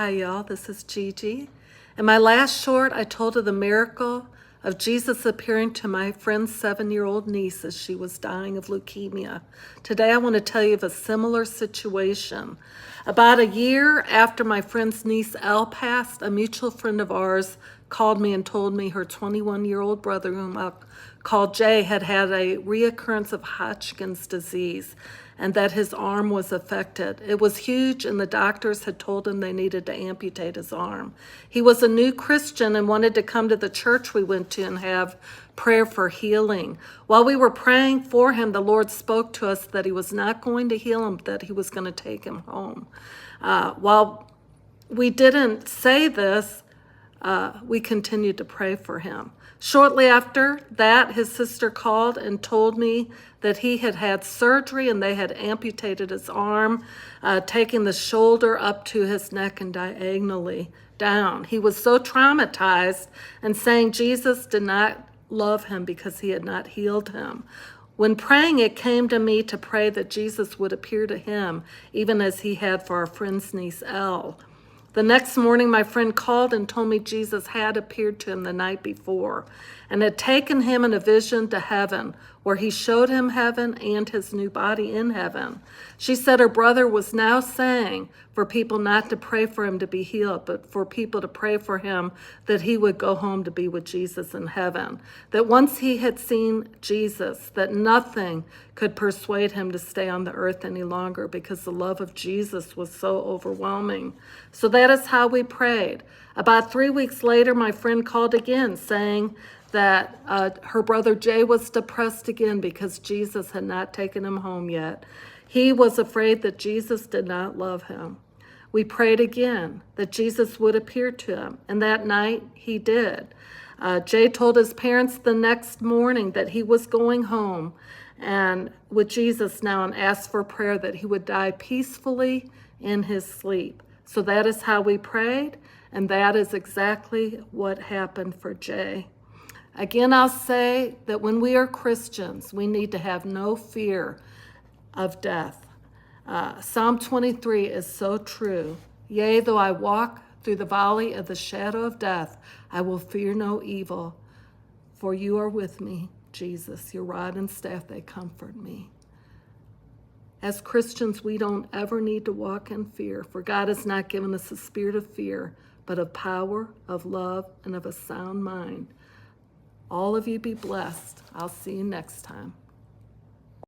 Hi y'all, this is Gigi. In my last short, I told of the miracle of Jesus appearing to my friend's 7-year-old niece as she was dying of leukemia. Today I want to tell you of a similar situation. About a year after my friend's niece Elle passed, a mutual friend of ours called me and told me her 21-year-old brother, whom I called Jay, had had a reoccurrence of Hodgkin's disease and that his arm was affected. It was huge, and the doctors had told him they needed to amputate his arm. He was a new Christian and wanted to come to the church we went to and have prayer for healing. While we were praying for him, the Lord spoke to us that he was not going to heal him, that he was going to take him home. While we didn't say this, we continued to pray for him. Shortly after that, his sister called and told me that he had had surgery and they had amputated his arm, taking the shoulder up to his neck and diagonally down. He was so traumatized and saying Jesus did not love him because he had not healed him. When praying, it came to me to pray that Jesus would appear to him, even as he had for our friend's niece, Elle. The next morning, my friend called and told me Jesus had appeared to him the night before and had taken him in a vision to heaven, where he showed him heaven and his new body in heaven. She said her brother was now saying for people not to pray for him to be healed, but for people to pray for him that he would go home to be with Jesus in heaven. That once he had seen Jesus, that nothing could persuade him to stay on the earth any longer because the love of Jesus was so overwhelming. So that is how we prayed. About 3 weeks later, my friend called again saying that her brother Jay was depressed again because Jesus had not taken him home yet. He was afraid that Jesus did not love him. We prayed again that Jesus would appear to him, and that night he did. Jay told his parents the next morning that he was going home and with Jesus now, and asked for prayer that he would die peacefully in his sleep. So that is how we prayed, and that is exactly what happened for Jay. Again, I'll say that when we are Christians, we need to have no fear of death. Psalm 23 is so true. Yea, though I walk through the valley of the shadow of death, I will fear no evil, for you are with me, Jesus. Your rod and staff, they comfort me. As Christians, we don't ever need to walk in fear, for God has not given us a spirit of fear, but of power, of love, and of a sound mind. All of you be blessed. I'll see you next time.